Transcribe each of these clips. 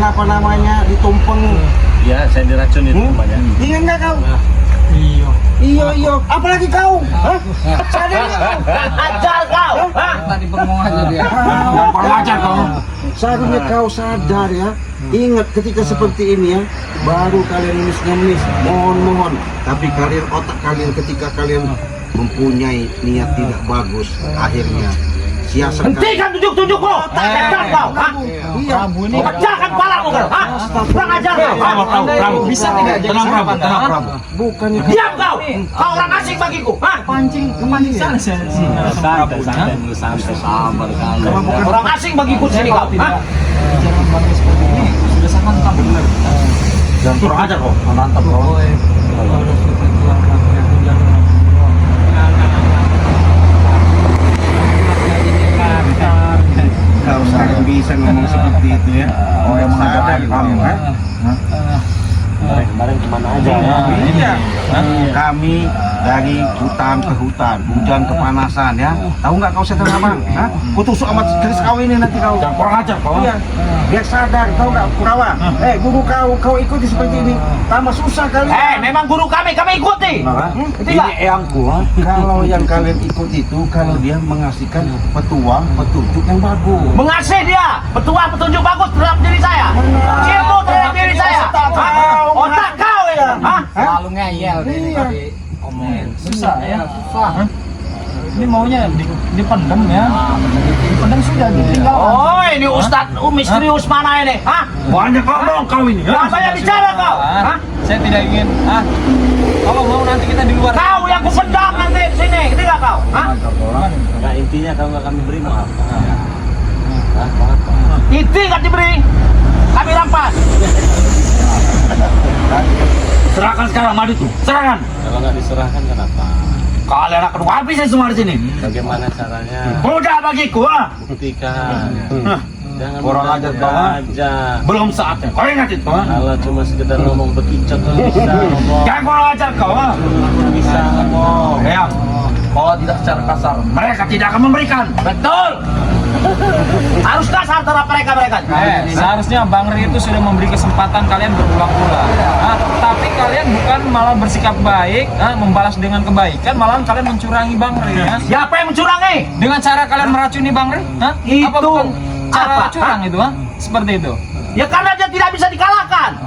apa namanya ditumpeng. Iya, saya diracunin namanya. Ingat nggak kau? Iya. Iya. Apalagi kau? Hah? Sadar nggak kau? Ajar kau. Hah? Tadi bengong aja dia. Kurang ajar kau. Seharusnya kau sadar ya. Ingat ketika seperti ini ya, baru kalian ngemis, mohon. Tapi kalian otak kalian ketika kalian mempunyai niat tidak bagus, akhirnya sia-sia. Hentikan tunjuk-tunjukmu. Ajar kau. Hah? Iya. Pecahkan kepalamu kau. Hah? Kurang ajar kau. Prabu, Bisa tidak jadi tenang Prabu, sahabat, tenang ha? Prabu. Bukannya Diam kau. Kau orang asing bagiku. Hah? Kepancing sana saya. Santai dulu, santai, sabar kalian. Orang asing bagiku sini kau. Hah? Jangan pakai seperti ini. Sudah sangat mantap benar. Jangan kurang ajar kok, mantap kok. kau sangat bisa ngomong seperti itu ya. Orang sadar kamu ya. Kemarin kemana aja ya? Iya. Kami dari hutan ke hutan, hujan kepanasan ya. Tahu nggak kau setan abang? Hah? Kutusuk amat keris kau ini nanti kau. Jangan kurang ajar kok. Iya. Biar sadar, tahu nggak Kurawa? Guru kau ikuti seperti ini, tambah susah kali. Memang guru kami ikuti. Ini eyangku. Kalau yang kalian ikuti itu, kalau dia mengasihkan petunjuk yang bagus. Mengasih dia petunjuk bagus terhadap diri saya. Ilmu terhadap diri saya. Hah? Otak kau ya. Hah? Selalu ngeyel ini tadi omongin. Susah ya, susah. Ini maunya dipendam ya. Dipendam sudah ditinggal. Oh, ini Ustadz misterius mana ini? Hah? Banyak ngomong kau ini. Jangan banyak bicara kau. Hah? Saya tidak ingin. Kalau mau nanti kita di luar. Kau yang kupendam nanti sini, ketika kau. Hah? Nah, intinya kalau nggak kami beri maaf. Itu nggak diberi. Kami rampas. Serahkan sekarang madu tuh, serahkan. Kalau nggak diserahkan kenapa? Kalian akan habis semua di sini. Bagaimana caranya? Mudah bagiku, Buktikan. Jangan Kurang ajar kau, aja. Belum saatnya. Kau ingat itu, Kalau cuma sekedar ngomong bekicot bisa ngomong. Jangan kurang ajar kau, Bisa ngomong. Eyang, kalau tidak secara kasar, mereka tidak akan memberikan. Betul. Harus kasar terhadap mereka. Seharusnya Bang Ri itu sudah memberi kesempatan kalian berulang-ulang. Tapi kalian bukan malah bersikap baik, membalas dengan kebaikan, malahan kalian mencurangi Bang Ri. Siapa yang mencurangi? Dengan cara kalian meracuni Bang Ri? Itu Apa bukan cara apa? curang itu? Seperti itu. Ya karena dia tidak bisa dikalahkan.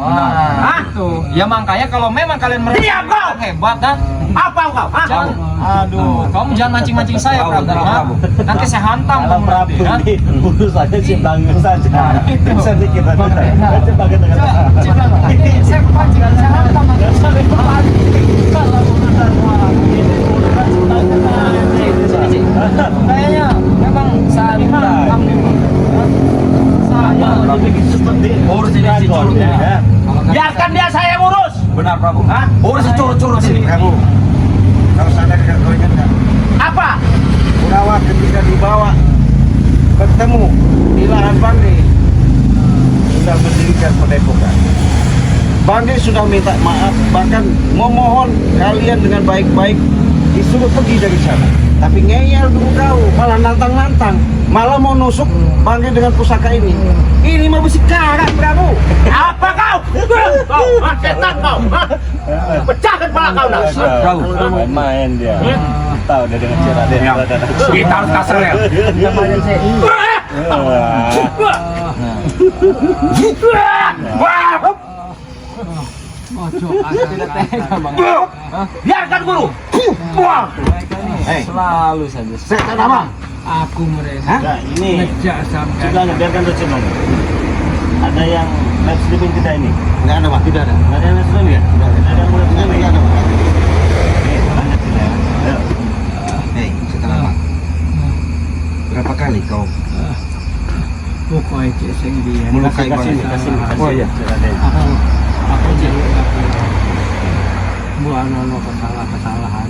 Itu. Ya makanya kalau memang kalian merasa Diam kau! hebat, Apa kau? Hah? jangan, kamu jangan mancing-mancing saya, Prabu. Nanti saya hantam kamu nanti. Urus aja si Bangga saja. Bisa dikit aja. Coba kita Saya kepancing, saya hantam. Kayaknya memang saya hantam nih. urus ini si curut ya. Biarkan dia saya yang urus. Benar Prabu. Hah? Urus si curut sini. Prabu, kau sadar nggak, kau ingat nggak? Apa? Kurawa ketika dibawa bertemu di lahan Bangde sudah mendirikan padepokan. Bangde sudah minta maaf, bahkan memohon kalian dengan baik-baik disuruh pergi dari sana. Tapi ngeyel dulu kau, malah nantang-nantang, malah mau nusuk Bangde dengan pusaka ini. Ini mah besi karat, Prabu. Apa kau? Kau, setan kau. Pecahkan kepala kau nak. Prabu, main dia. Tahu dia dengan cara dia. Kita harus kasar ya. Biarkan guru. Buang. Selalu saja. Setan apa? Aku mereka. Hah? Ini Ngejak sampai. sudah biarkan terus Bang. Ada yang live streaming kita ini. Nggak ada, Pak. Tidak ada. Nggak ada yang live streaming ya? Nggak ada yang live streaming. Nggak ada, Pak. Banyak kita ya. Ayo. Hei, setan apa? Berapa kali kau Pokoknya cek dia. melukai Kasih, Bangde? kasih. Oh iya. Aku jadi buat nono kesalahan.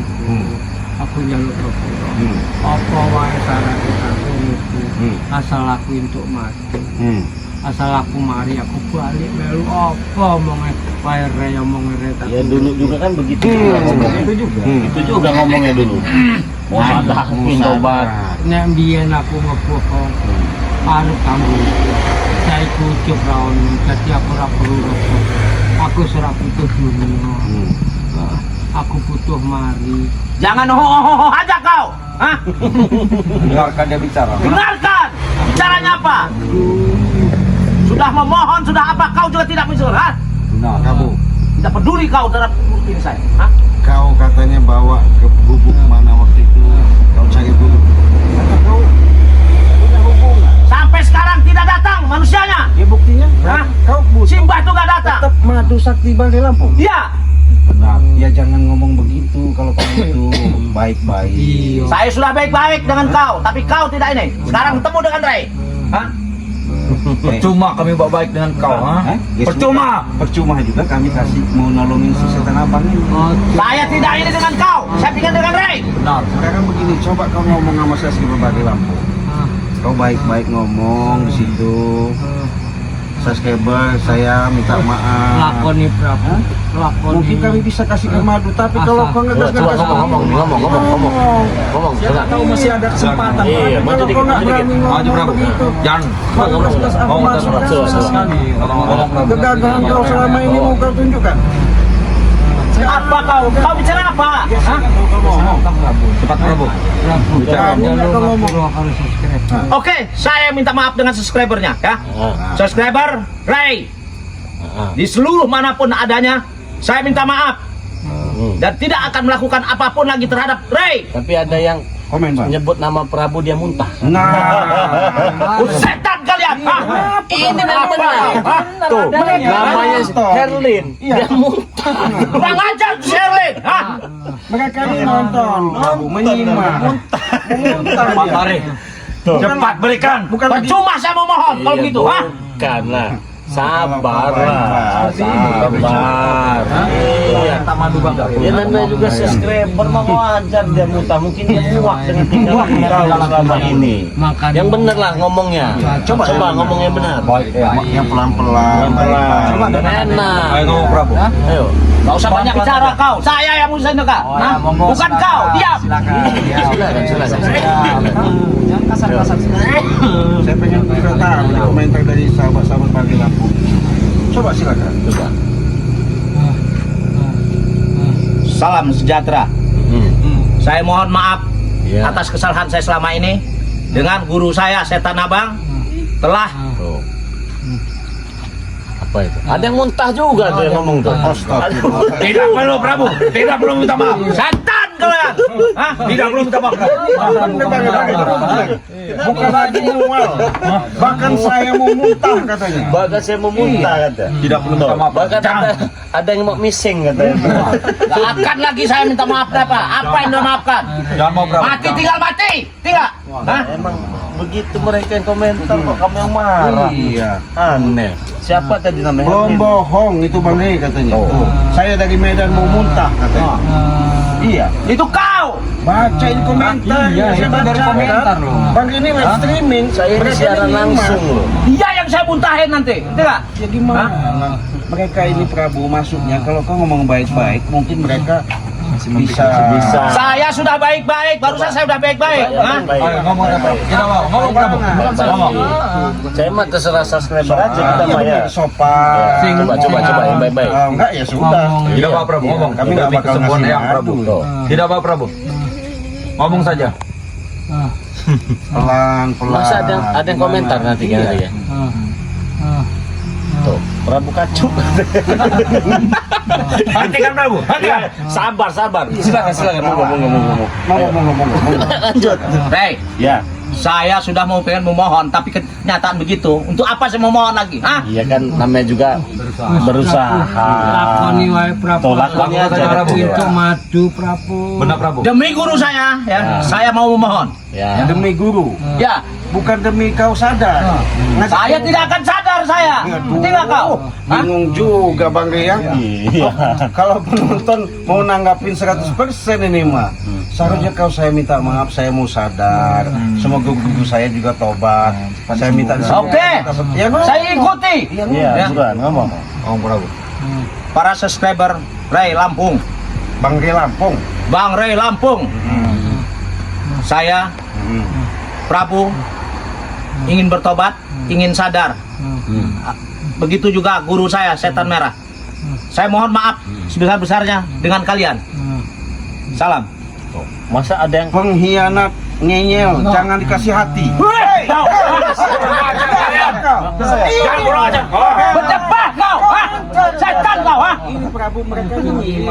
Aku jalur Rasulullah. Apa wae cara kita asal aku untuk mati. Asal aku mari aku balik melu apa omongnya wae re omongnya re. Ya dulu juga kan begitu. Itu juga. Itu juga ngomongnya dulu. Mau ada mungkin tobat. Nek biyen aku ngebohong. Anu kamu. Saya aku cobaon jadi aku ora perlu rokok. Aku ora butuh dunia. Aku butuh mari. Jangan ho aja kau. Hah? Dengarkan dia bicara. Dengarkan. Caranya apa? Sudah memohon, sudah apa? Kau juga tidak menjual, ha? Nah, kamu, Tidak peduli kau terhadap ini saya, ha? kau katanya bawa ke gubuk mana waktu itu kau cari gubuk. Kata kau punya hubungan. Sampai sekarang tidak datang manusianya. Ya buktinya, Hah? kau butuh Simbah itu gak datang. tetap madu sakti Banggai Lampung. Iya. Benar. Ya jangan ngomong begitu kalau kamu itu baik-baik. Iya. Saya sudah baik-baik dengan kau, tapi kau tidak ini. Sekarang ketemu dengan Ray. Hah? Percuma kami baik baik dengan kau, ha? Ya Percuma. sudah. Percuma juga kami kasih mau nolongin si setan abang ini. Oh, Saya tidak ini dengan kau. Saya ingin dengan Ray. Benar. Sekarang begini, coba kau ngomong sama saya sebagai Banggai Lampung. Kau baik-baik ngomong di situ. Subscriber, saya minta maaf. lakoni Prabu. Lakoni. Mungkin kami bisa kasih ke madu, tapi kalau kau nggak Coba ngomong. Siapa tahu masih ada kesempatan. Iya, Tapi maju kalau dikit, kau nggak maju dikit. berani Maju, ngomong Prabu. begitu, Jangan. baru belas aku Ngomong, masuk Prabu. kan? Sekali. Ngomong, Prabu. Kegagalan kau selama ini mau kau tunjukkan. Apa kau? Kau bicara apa? Hah? Cepat, Prabu. Jangan Jangan lupa ngomong. kalau subscribe. Oke, saya minta maaf dengan subscribernya, ya. Subscriber Ray. Di seluruh manapun adanya, saya minta maaf. Dan tidak akan melakukan apapun lagi terhadap Ray. Tapi ada yang Komen bang. menyebut nama Prabu dia muntah. Nah, Setan kalian. Hah? Ini memang Apa? benar. Hah? Tuh, Mereka namanya nonton. Herlin. Iya. Dia muntah. Kurang ajar Sherlyn. Hah? mereka ini nonton, menyimak, memuntah dia. Matahari. Cepat berikan. Bukan lagi Percuma saya mau mohon kalau Iya, begitu, hah? Karena sabar Kalau lah. baik-baik. Sabar. Iya. Madu Bangga. Ya namanya juga subscriber mau wajar dia muntah. Mungkin dia muak dengan tinggal kau selama ini. Makanya Yang bener lah ngomongnya. Coba. Coba ngomong yang benar. Baik, ya. yang pelan-pelan. Coba baik-baik. enak. Ayo ngomong, Prabu. Ayo. Gak usah banyak bicara kau. Saya yang mesti kau. Hah? Bukan kau. Diam. Silakan. Saya pengen juga tahu komentar dari sahabat-sahabat Banggai Lampung. Coba silakan. Coba. Salam sejahtera. Saya mohon maaf Iya. atas kesalahan saya selama ini dengan guru saya Setan Abang telah Tuh. Apa itu? Ada yang muntah juga tuh yang ngomong tuh. Astagfirullah. Tidak perlu, Prabu. Tidak perlu minta maaf. setan kalian. Hah? Tidak perlu minta maaf. Bukan lagi mual, bahkan saya mau muntah katanya. Bahkan saya mau muntah kata. Tidak perlu minta maaf. Bahkan ada yang mau missing katanya. Gak akan lagi saya minta maaf apa? Apa yang dimaafkan? Jangan mau, Prabu. Mati tinggal mati. Tinggal. Hah? Emang begitu mereka yang komentar kok kamu yang marah. Iya. Aneh. Siapa tadi namanya? Belum bohong itu Bang Rey katanya. Tuh, saya dari Medan mau muntah katanya. Iya. Itu kau. Bacain komentar. Iya, saya itu dari baca, komentar kan? loh. Bang ini live streaming. Saya ini Mereka siaran ini langsung nyimak. loh. Dia yang saya muntahin nanti. Tidak. Ya gimana? Mereka ini Prabu masuknya kalau kau ngomong baik-baik mungkin mereka bisa. Saya sudah baik-baik. Barusan saya sudah baik-baik. Hah? Ayo ngomong, Prabu. Tidak mau. Ngomong, Prabu. Ngomong. Saya mah terserah subscriber aja kita Iya, mah ya. sopan. Coba yang baik-baik. Kalau enggak ya sudah. Tidak apa, Prabu. Ngomong. Kami nggak Demi bakal kesembuhan ngasih yang madu. Prabu. Tidak apa, Prabu. Ngomong saja. Pelan-pelan. Masa ada yang komentar nanti kan Iya. ya? Tuh, Prabu kacuk. Hentikan, Prabu. Hentikan. Sabar. Silakan ngomong. Ngomong. Lanjut. Rey, Ya. saya sudah mau pengen memohon, tapi kenyataan begitu. Untuk apa saya mau mohon lagi? Hah? Iya kan namanya juga berusaha. lakoni wae Prabu. Tuh, lakoni aja, Prabu. Itu madu Prabu. Benar, Prabu. Demi guru saya, ya, saya mau memohon. Ya. Demi guru, Ya, bukan demi kau sadar. Ngajak saya guru. tidak akan sadar saya. Aduh, Tidak kau? Hah? bingung juga Bang Rey ya. Iya. Kalau penonton mau nanggapin 100% ini mah, seharusnya kau saya minta maaf, saya mau sadar. Semoga guru saya juga tobat. Saya minta Oke. Ya, no. Saya ikuti. Iya, buruan ngomong. Ngomong, Prabu. Para subscriber Ray Lampung, Bang Rey Lampung. Bang Ray Lampung. Saya Prabu ingin bertobat ingin sadar. Begitu juga guru saya, Setan Merah. Saya mohon maaf sebesar-besarnya dengan kalian. Salam. Masa ada yang Pengkhianat ngeyel, jangan dikasih hati. Jangan kurang ajar. Berdebat kau, ha? Setan kau, ha? Ini Prabu mereka ini.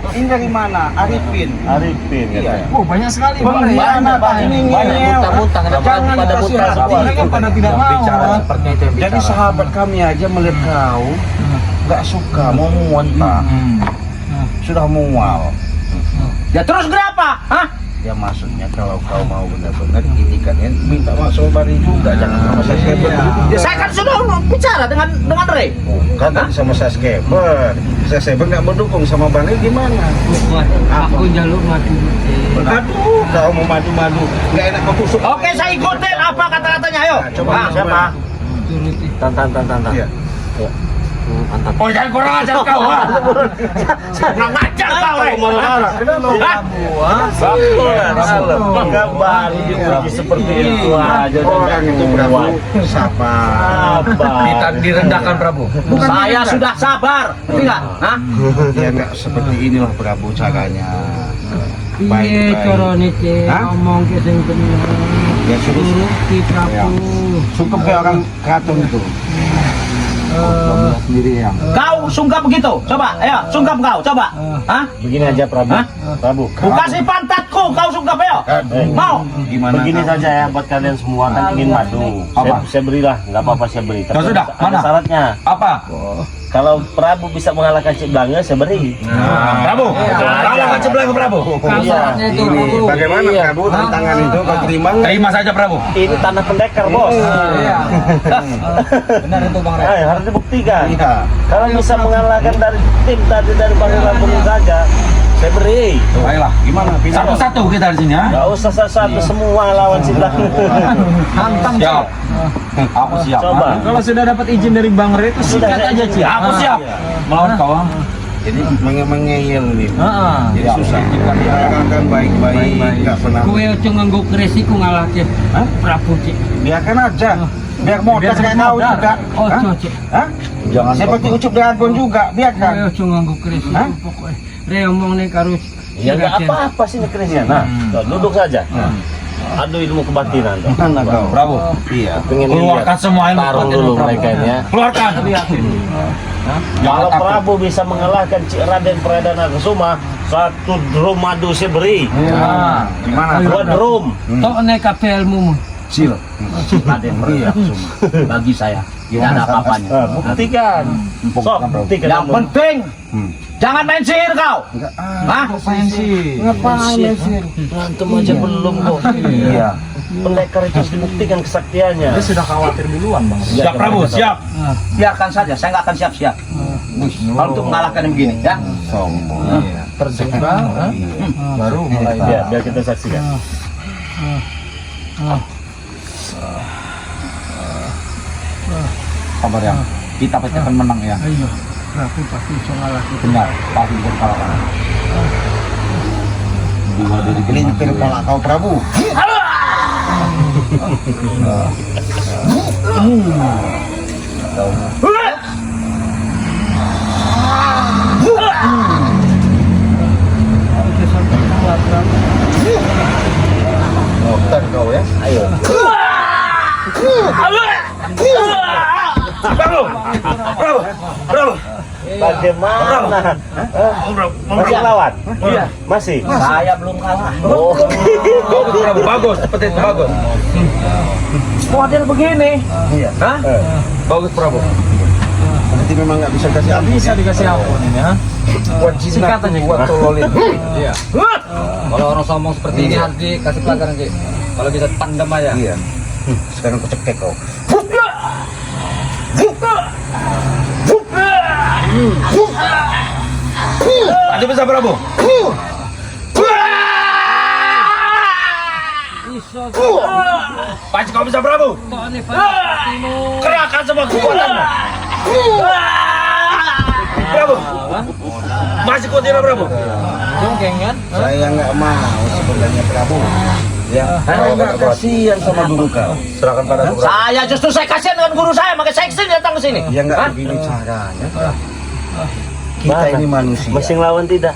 Ini dari mana? Arifin. Arifin Iya. katanya. banyak sekali. Pengkhianat ini ngeyel. Jangan dikasih hati. Mereka pada tidak mau. Bicara seperti itu. Jadi sahabat kami aja melihat kau nggak suka, mau muntah. Sudah mual. Ya terus kenapa? Hah? Ya maksudnya kalau kau mau benar-benar ini kan ya, minta masuk bari juga, jangan sama saya skipper. Ya saya kan sudah bicara dengan Ray. Kan tadi sama saya skipper. Saya nggak mendukung sama Bang Ray gimana? Aku jalur mati. Aduh, kau mau madu-madu, nggak enak kau tusuk. Oke, saya ikutin apa kata-katanya, ayo. Nah, coba Ah, siapa? Tan. Iya. Oh, jangan kurang ajar kau, ha? Kurang ajar kau, Ray. Enggak baru diuji seperti itu aja. Orang itu Prabu sabar. direndahkan Prabu. Saya sudah sabar, ngerti nggak? Hah? Ya nggak seperti inilah Prabu caranya. Iya, corone Hah? ngomong ke sing bener. Ya suruh Ki Prabu. cukup kayak orang keraton itu. Sendiri yang. Kau sungkap begitu? Coba, ayo, sungkap kau, coba. Hah? Begini aja Prabu. Hah? Prabu. Buka si pantatku, kau sungkap, ayo. Mau? Gimana? Begini kau? saja ya buat kalian semua kan ingin madu. Saya berilah, nggak apa-apa saya beri. Tapi sudah, ada mana? syaratnya. Apa? Kalau Prabu bisa mengalahkan Cik Blanga, saya beri. Prabu. Kalau kan sebelah ke Prabu. Kasarnya itu Ini Prabu. bagaimana Iya. Prabu tantangan itu kau terima nggak? Terima saja Prabu. Ini tanah pendekar bos. Iya. Benar itu Bang Ray. Harus dibuktikan. Iya. Kalau bisa mengalahkan dari tim tadi dari Bang Lampung saja, saya beri. Baiklah. Gimana? Pindah. Satu-satu kita di sini ya. Gak usah satu semua lawan si Blanga. Hantam siap. Aku siap. Coba. Kalau sudah dapat izin dari Bang Ray itu Sudah, sikat aja Ci. Aku siap. Melawan kau. Ini mengeyel nih. Heeh. Jadi susah. Diarahkan baik-baik, nggak pernah. Kowe ojo nganggo kresi ku ngalahke Prabu Cik. Biarkan aja. Biar modal kayak kau juga. Hah? Ojo Cik. Hah? Jangan Seperti Ucup Dragon juga, Kowe biarkan. ojo nganggo kresi Hah? pokoke. Re omong nih karo Ya nggak apa-apa sih ini Krisian. Nah, tuh, duduk saja. Adu ilmu kebatinan. Tuh. Mana kau? Prabu. Iya. Pengen Keluarkan lihat. semua ilmu Tarung kebatinan dulu Prabu. mereka ini ya. Keluarkan. Kalau Prabu bisa mengalahkan Cik Raden Pradana Kusuma, satu drum madu saya beri. Iya. Gimana? Dua drum. tok nek kabeh ilmumu. Sil. Raden Pradana Kusuma. Bagi saya tidak ada apa-apanya. Nah, buktikan. Sok, buktikan. Yang penting jangan main sihir kau. Enggak. Hah? Ngapain sih? Ngapain sih? Berantem aja belum kok. Iya. Pendekar itu harus dibuktikan kesaktiannya. sudah khawatir duluan Bang. Siap Jangan Prabu, kacau. siap. Biarkan saja, saya nggak akan siap-siap. Kalau untuk mengalahkan yang begini, ya. Sombong. Terjebak, baru mulai. Ya, biar kita saksikan. Kabar yang kita pasti akan menang ya. Ayo. Prabu pasti iso ngalahke. Benar, pasti bisa dikalahkan. Dua dari Gelintir kepala kau Prabu. Dokter kau ya. Ayo. Bro, Bagaimana? Masih lawan? Iya. Masih? saya belum kalah. Oh. Bagus, seperti itu bagus. Model begini, Iya. hah? Bagus Prabu. Berarti memang nggak bisa kasih ampun. Bisa dikasih ampun ini ya. Buat jinak, buat tololin. Iya. Kalau orang sombong seperti ini harus dikasih pelajaran Ci. Kalau bisa pandam aja. Iya. Sekarang aku cekek kau. Maju bisa Prabu. Iso Panci kau bisa Prabu. tok nek patimu. Kerahkan semua kekuatanmu. Prabu. Masih kuat tidak Prabu? Jongkeng kan? Saya nggak mau sebenarnya Prabu. Ya. Enggak kasihan sama guru kau. Serahkan pada guru. Saya justru saya kasihan dengan guru saya, makanya saya kesini datang ke sini. Ya enggak Hah? begini caranya. Kita ini manusia. Masing lawan tidak.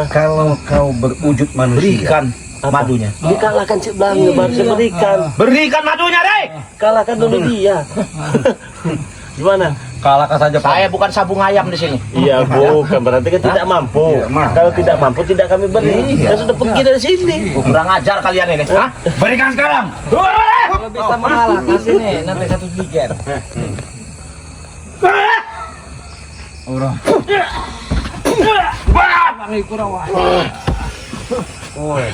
Kalau kau berwujud manusia, Berikan madunya. Dikalahkan Cik Blanga baru saya berikan. Berikan madunya, Rey. Kalahkan dulu dia. Gimana? Kalahkan saja Pak. Saya bukan sabung ayam di sini. Iya bukan berarti kan tidak mampu. Tidak mampu. Kalau tidak mampu tidak kami beri. Iya. Kan sudah pergi dari sini. Kurang ajar kalian ini. Hah? Berikan sekarang. Kalau bisa mengalahkan sini nanti satu tiket. Orang. oi,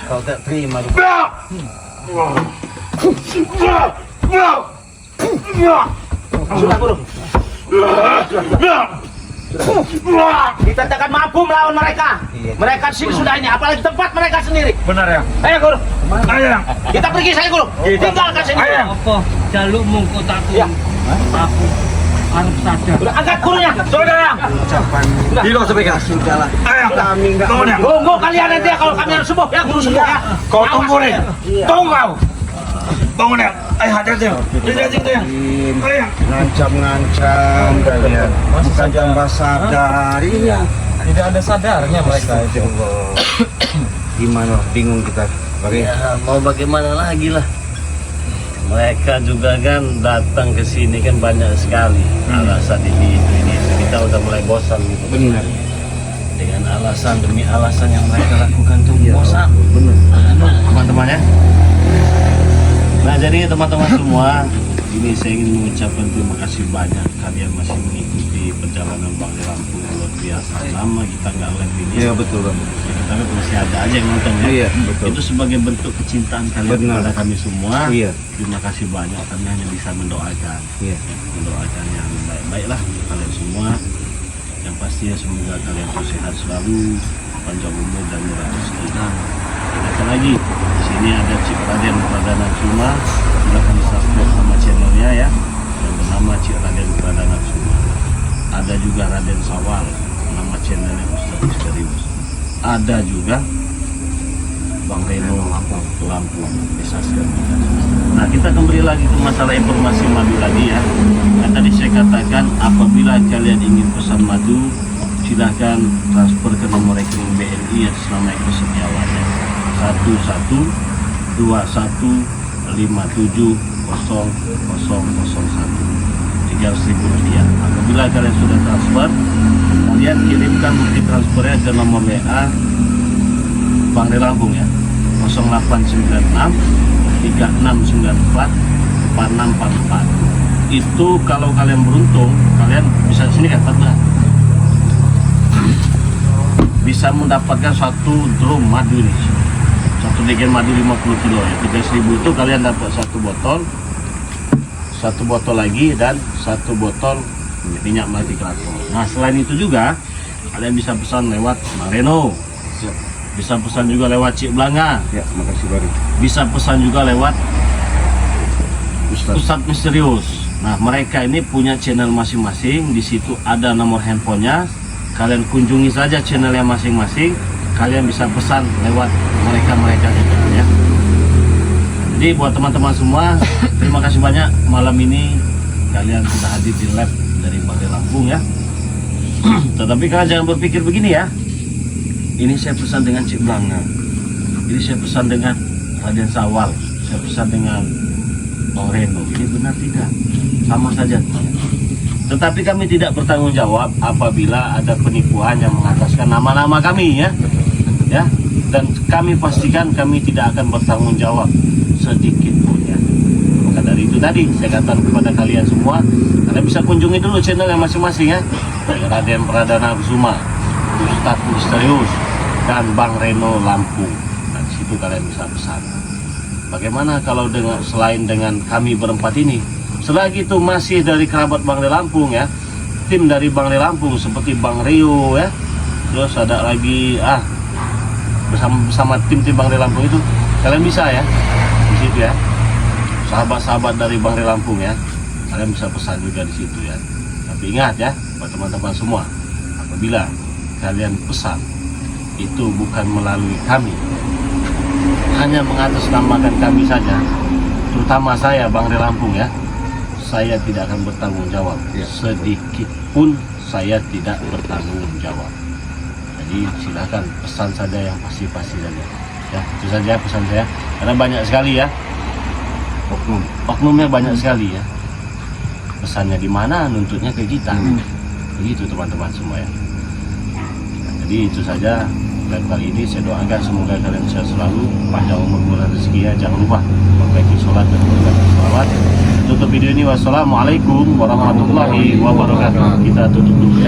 kau tak terima. Sudah, guru. Kita takkan mampu melawan mereka. Mereka di sini sudah ini, apalagi tempat mereka sendiri. Benar ya. Ayo, guru. Ayo. Kita pergi saya, guru. Tinggalkan sini. Apa jaluk mongko takut. Ya. Aku harus sadar. Udah angkat gurunya. Saudara. Ucapan Dilo sebaiknya. sudahlah. Ayo. Kami enggak Tunggu kalian nanti ya kalau kami harus sembuh ya, guru sembuh ya. Kau tunggu nih. Iya. Tunggu kau. Bangun ya. Ayo hati-hati. Hati-hati ya. Ayo. ngancam kalian. Bukan tambah sadar. Iya. Tidak ada sadarnya mereka itu. Gimana? Bingung kita. Bagaimana? Ya, mau bagaimana lagi lah. Mereka juga kan datang ke sini kan banyak sekali alasan ini itu. Kita udah mulai bosan gitu. Benar. Dengan alasan demi alasan yang mereka lakukan tuh bosan. Benar. Teman-teman ya. Nah jadi teman-teman semua, ini saya ingin mengucapkan terima kasih banyak kalian masih mengikuti perjalanan Bang Lampung luar biasa. Lama kita nggak live ini. Iya betul Bang. Tapi masih ada aja yang nonton ya. Iya, betul. Itu sebagai bentuk kecintaan kalian Benar. kepada kami semua. Iya. Terima kasih banyak. Kami hanya bisa mendoakan. Iya. Mendoakan yang baik-baiklah untuk kalian semua. Yang pastinya semoga kalian terus sehat selalu, panjang umur dan murah rezeki. Ingatkan lagi, di sini ada Cik Raden Pradana Suma. Silahkan di-subscribe sama channelnya ya. Yang bernama Cik Raden Pradana Suma. Ada juga Raden Sawal, nama channelnya Ustaz Misterius. Ada juga Bang Reno Lampung. Di-subscribe juga. Nah kita kembali lagi ke masalah informasi madu lagi ya. Yang tadi saya katakan apabila kalian ingin pesan madu, silahkan transfer ke nomor rekening BNI atas nama Eko Setiawan 1121570001. Rp300.000. Apabila kalian sudah transfer, kalian kirimkan bukti transfernya ke nomor WA Bang Lampung ya, 0896 3694 4644. Itu kalau kalian beruntung, kalian bisa sini kan Pak, bisa mendapatkan satu drum madu nih, satu degen madu 50 kilo ya. 3.000 itu kalian dapat satu botol lagi dan satu botol minyak multiklator. Nah selain itu juga kalian bisa pesan lewat Bang Reno, bisa pesan juga lewat Cik Blanga, Ya, makasih Bari. bisa pesan juga lewat Ustaz. Ustadz Misterius. Nah mereka ini punya channel masing-masing. Di situ ada nomor handphonenya. Kalian kunjungi saja channelnya masing-masing. Kalian bisa pesan lewat mereka juga ya. Jadi buat teman-teman semua, terima kasih banyak malam ini kalian sudah hadir di lab dari Bang Lampung ya. Tetapi kalian jangan berpikir begini ya. Ini saya pesan dengan Cik Blanga. Ini saya pesan dengan Raden Sawal. Saya pesan dengan Bang Reno. Ini benar tidak? Sama saja. Tetapi kami tidak bertanggung jawab apabila ada penipuan yang mengataskan nama-nama kami ya. Ya. Dan kami pastikan kami tidak akan bertanggung jawab sedikit pun ya. Maka dari itu tadi saya katakan kepada kalian semua, kalian bisa kunjungi dulu channel yang masing-masing ya. Raden Pradana Suma, Ustaz Misterius, dan Bang Reno Lampung. Nah, di situ kalian bisa pesan. Bagaimana kalau dengan selain dengan kami berempat ini, selagi itu masih dari kerabat Bang Lampung ya, tim dari Bang Lampung seperti Bang Rio ya, terus ada lagi bersama tim Bang Lampung itu, kalian bisa ya di situ ya, sahabat-sahabat dari Bang Lampung ya, kalian bisa pesan juga di situ ya. Tapi ingat ya, buat teman-teman semua, apabila kalian pesan itu bukan melalui kami, hanya mengatasnamakan kami saja, terutama saya Bang Re Lampung ya, saya tidak akan bertanggung jawab. Sedikit pun saya tidak bertanggung jawab. Jadi silakan pesan saja yang pasti-pasti saja. Ya, itu saja pesan saya. Karena banyak sekali ya oknumnya banyak sekali ya. Pesannya di mana, nuntutnya ke kita. Begitu teman-teman semua ya. Nah, jadi itu saja live kali ini. Saya doakan semoga kalian sehat selalu, panjang umur, murah rezeki ya. Jangan lupa memperbaiki sholat dan mengucapkan sholawat. Tutup video ini, wassalamualaikum warahmatullahi wabarakatuh. Kita tutup dulu ya.